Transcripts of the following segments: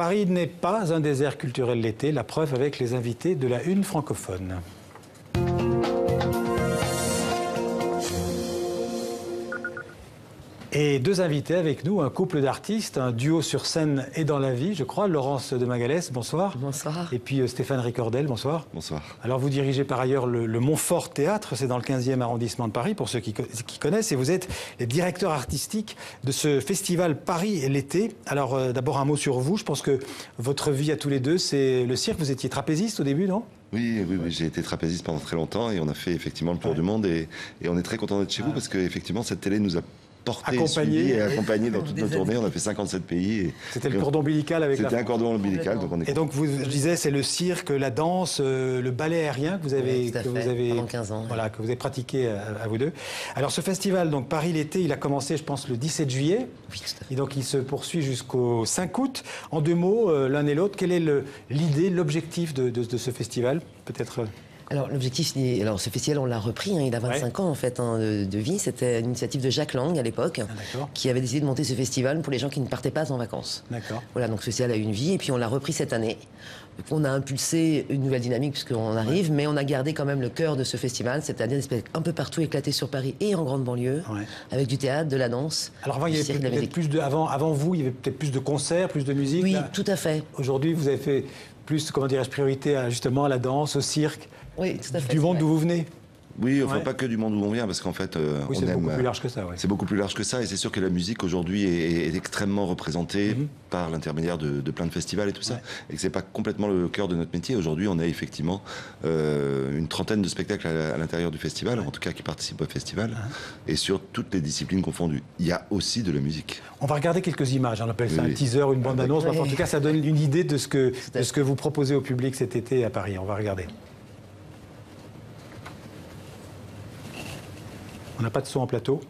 Paris n'est pas un désert culturel l'été, la preuve avec les invités de la Une francophone. Et deux invités avec nous, un couple d'artistes, un duo sur scène et dans la vie, je crois. Laurence de Magalès, bonsoir. Bonsoir. Et puis Stéphane Ricordel, bonsoir. Bonsoir. Alors vous dirigez par ailleurs le Montfort Théâtre, c'est dans le 15e arrondissement de Paris, pour ceux qui connaissent. Et vous êtes les directeurs artistiques de ce festival Paris l'été. Alors d'abord un mot sur vous, je pense que votre vie à tous les deux, c'est le cirque. Vous étiez trapéziste au début, non ? Oui, j'ai été trapéziste pendant très longtemps et on a fait effectivement le tour du monde et on est très content d'être chez vous parce qu'effectivement cette télé nous a porté, suivi et accompagné dans toutes nos tournées. On a fait 57 pays. C'était le cordon ombilical avec C'était un cordon ombilical. Donc on est... Et donc, je disais, c'est le cirque, la danse, le ballet aérien que vous avez, pendant 15 ans. Voilà, que vous avez pratiqué à vous deux. Alors, ce festival, donc Paris l'été, il a commencé, je pense, le 17 juillet. Oui, tout à fait. Et donc, il se poursuit jusqu'au 5 août. En deux mots, l'un et l'autre, quelle est l'idée, l'objectif de ce festival ? Peut-être... Alors l'objectif, ce festival on l'a repris, il a 25 ans en fait de vie. C'était une initiative de Jacques Lang à l'époque, qui avait décidé de monter ce festival pour les gens qui ne partaient pas en vacances. D'accord. Voilà, donc ce festival a eu une vie et puis on l'a repris cette année. On a impulsé une nouvelle dynamique puisqu'on arrive, mais on a gardé quand même le cœur de ce festival, c'est-à-dire des spectacles un peu partout éclatés sur Paris et en grande banlieue, avec du théâtre, de la danse. Alors avant, il y avait peut-être plus avant vous, il y avait peut-être plus de concerts, plus de musique. Oui, tout à fait. Aujourd'hui, vous avez fait plus, comment dirais-je, priorité justement à la danse, au cirque. Oui, tout à fait. Du monde d'où vous venez. Oui, enfin pas que du monde où on vient, parce qu'en fait, oui, c'est beaucoup plus large que ça. C'est beaucoup plus large que ça, et c'est sûr que la musique aujourd'hui est extrêmement représentée par l'intermédiaire de plein de festivals et tout ça, et que c'est pas complètement le cœur de notre métier. Aujourd'hui, on a effectivement une trentaine de spectacles à l'intérieur du festival, en tout cas qui participent au festival, et sur toutes les disciplines confondues. Il y a aussi de la musique. On va regarder quelques images. On appelle ça un teaser, une bande-annonce. En tout cas, ça donne une idée de ce que vous proposez au public cet été à Paris. On va regarder. On n'a pas de son en plateau.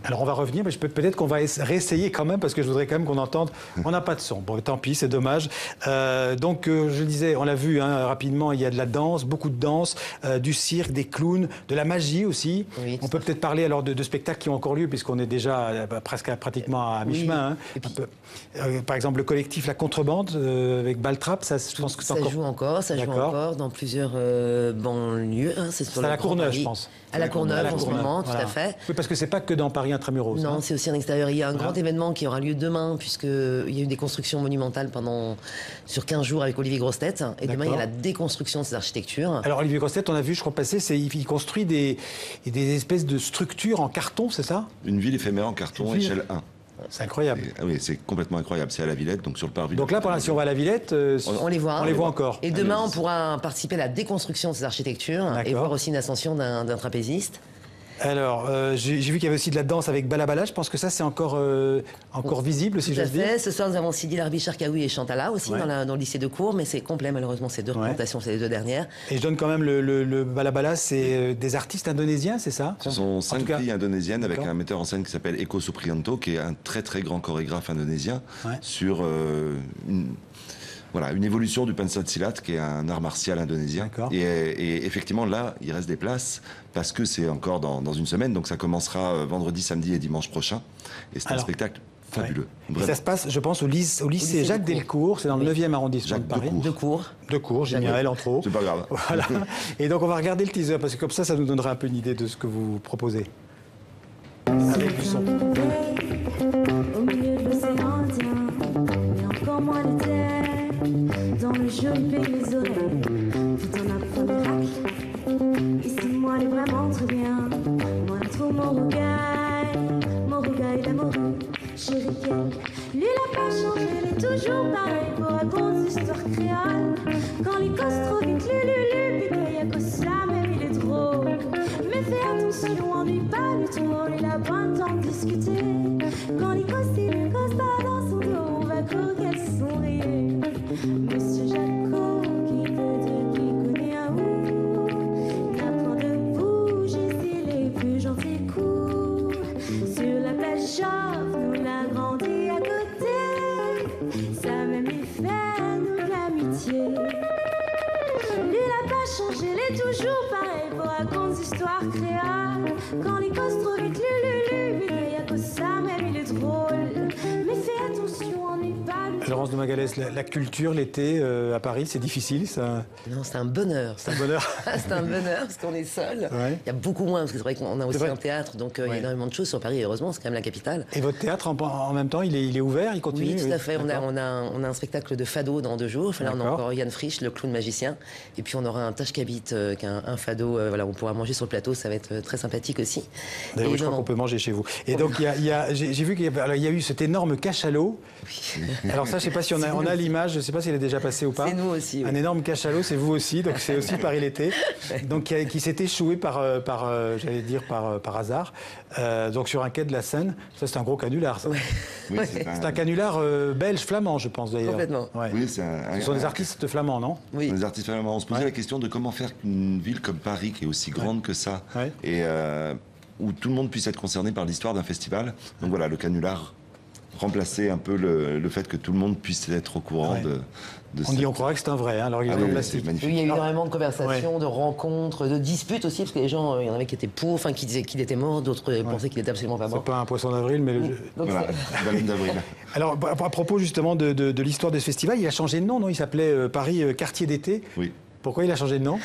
Alors on va revenir, mais peut-être qu'on va réessayer quand même, parce que je voudrais quand même qu'on entende. On n'a pas de son. Bon, tant pis, c'est dommage. Donc je disais, on l'a vu rapidement, il y a de la danse, beaucoup de danse, du cirque, des clowns, de la magie aussi. Oui, on peut peut-être parler alors de spectacles qui ont encore lieu, puisqu'on est déjà pratiquement à mi-chemin. Oui. Puis... par exemple, le collectif La Contrebande avec Baltrap, ça, je pense que ça joue encore, dans plusieurs banlieues. C'est à la Courneuve, je pense. À la Courneuve en ce moment, tout à fait. Oui, parce que c'est pas que dans Paris intramuros. Non, c'est aussi en extérieur. Il y a un grand événement qui aura lieu demain, puisqu'il y a eu des constructions monumentales sur 15 jours avec Olivier Grossetête. Et demain, il y a la déconstruction de ces architectures. Alors, Olivier Grossetête, on a vu, je crois, passer, il construit des espèces de structures en carton, c'est ça ? Une ville éphémère en carton, échelle 1. C'est incroyable. Oui, c'est complètement incroyable. C'est à la Villette, donc sur le parvis. Donc là, si on va à la Villette, on les voit. On les voit encore. Et demain, on pourra participer à la déconstruction de ces architectures et voir aussi une ascension d'un trapéziste. Alors, j'ai vu qu'il y avait aussi de la danse avec Balabala. Je pense que ça, c'est encore visible, si j'ose dire. Tout à fait. Ce soir, nous avons Sidi Larbi, Charkaoui et Chantala aussi dans le lycée de Cours, mais c'est complet, malheureusement, ces deux représentations, c'est les deux dernières. Et je donne quand même le Balabala, c'est des artistes indonésiens, c'est ça ? Ce sont 5 filles indonésiennes avec un metteur en scène qui s'appelle Eko Suprianto, qui est un très très grand chorégraphe indonésien sur une évolution du Pencak Silat, qui est un art martial indonésien. Et effectivement, là, il reste des places, parce que c'est encore dans une semaine, donc ça commencera vendredi, samedi et dimanche prochain. Et c'est un spectacle fabuleux. Et ça se passe, je pense, au lycée Jacques Delcourt, c'est dans le 9e arrondissement de Paris. De Cours, j'ai mis un L en trop. C'est pas grave. Voilà. Et donc on va regarder le teaser, parce que comme ça nous donnera un peu une idée de ce que vous proposez. Avec du son. Au milieu de l'océan Indien, mais encore moins de terre. Dans le joli pays les oreilles, tout en apprenant miracle. Ici, moi, elle est vraiment très bien. Moi, elle trouve mon rougaille, l'amoureux, chérie qu'elle. Lui, il a pas changé, il est toujours pareil pour raconter des histoires créoles. Quand les cosses trop vite, puis qu'il y a que ça, même il est drôle. Mais fais attention, ennuie pas du tout, on est là, pas le temps de discuter. Quand les cosses pas dans son dos, on va croquer son rire. Monsieur Jaco, qui connaît un où, n'a point de bouger, c'est les plus gentils coups. Sur la plage chauve, nous l'a grandi à côté, ça même lui fait nous l'amitié. Lui n'a pas changé, il est toujours pareil pour raconter des histoires créoles. Quand les cosses trop vite, puis il y a que ça, même il est drôle. Laurence de Magalhães, la culture, l'été, à Paris, c'est difficile ça... Non, c'est un bonheur. C'est un bonheur. C'est un bonheur, parce qu'on est seul. Ouais. Il y a beaucoup moins, parce que c'est vrai qu'on a aussi un théâtre, donc il y a énormément de choses sur Paris, heureusement, c'est quand même la capitale. Et votre théâtre, en même temps, il est ouvert, il continue? Oui, tout à fait. On a un spectacle de fado dans 2 jours. Là, on a encore Yann Frisch, le clown magicien. Et puis, on aura un Tachkabit, qui est un fado. Voilà, on pourra manger sur le plateau, ça va être très sympathique aussi. D'ailleurs, je crois qu'on peut manger chez vous. Et donc, j'ai vu qu'il y a eu cet énorme cachalot. Oui. Alors ça, je ne sais pas si on a l'image, je ne sais pas s'il est déjà passé ou pas. C'est nous aussi. Oui. Un énorme cachalot, c'est vous aussi, donc c'est aussi Paris l'été. Donc qui s'est échoué par hasard, donc sur un quai de la Seine. Ça, c'est un gros canular, ça. Ouais. Oui, c'est un canular belge-flamand, je pense d'ailleurs. Complètement. Ouais. Oui, ce sont des artistes flamands, non? Oui. Des artistes flamands. On se posait la question de comment faire qu'une ville comme Paris, qui est aussi grande que ça, et où tout le monde puisse être concerné par l'histoire d'un festival. Donc voilà, le canular remplacer un peu le fait que tout le monde puisse être au courant de on croirait que c'est un vrai, hein, alors il est en plastique. Oui, il y a eu énormément de conversations, de rencontres, de disputes aussi, parce que les gens, il y en avait qui étaient pour, enfin qui disaient qu'il était mort, d'autres pensaient qu'il était absolument pas mort. C'est pas un poisson d'avril, mais voilà, baleine d'avril. Alors, à propos justement de l'histoire de ce festival, il a changé de nom, non? Il s'appelait Paris Quartier d'été. Oui. Pourquoi il a changé de nom?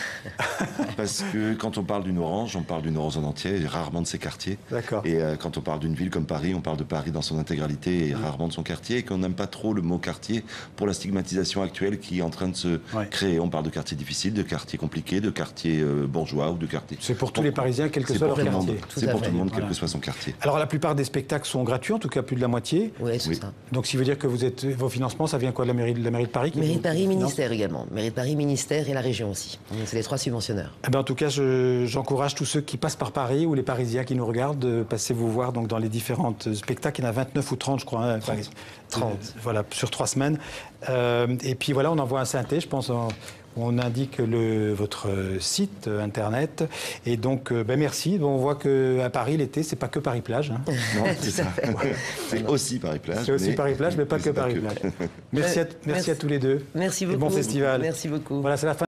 Parce que quand on parle d'une orange, on parle d'une orange en entier, et rarement de ses quartiers. D'accord. Et quand on parle d'une ville comme Paris, on parle de Paris dans son intégralité et rarement de son quartier. Et qu'on n'aime pas trop le mot quartier pour la stigmatisation actuelle qui est en train de se créer. On parle de quartiers difficiles, de quartiers compliqués, de quartiers bourgeois ou de quartiers... C'est pour tous les Parisiens, quel que soit leur quartier. C'est pour tout le monde, quel que soit son quartier. Alors la plupart des spectacles sont gratuits, en tout cas plus de la moitié. Oui, c'est ça. Donc ce qui veut dire que vos financements, ça vient quoi, de la mairie de Paris? Mairie de Paris, ministère également. Mairie de Paris, ministère et la région aussi. C'est les 3 subventionneurs. Eh ben, en tout cas, j'encourage tous ceux qui passent par Paris ou les Parisiens qui nous regardent de passer vous voir donc, dans les différents spectacles. Il y en a 29 ou 30, je crois. Hein, 30. Voilà, sur 3 semaines. Et puis voilà, on envoie un synthé, je pense. On indique votre site internet. Et donc, merci. Bon, on voit qu'à Paris, l'été, c'est pas que Paris-Plage. Hein. Non, c'est ça. C'est aussi Paris-Plage. C'est aussi Paris-Plage, mais pas que Paris-Plage. Merci à tous les deux. Merci beaucoup. Et bon festival. Merci beaucoup. Voilà, c'est la fin.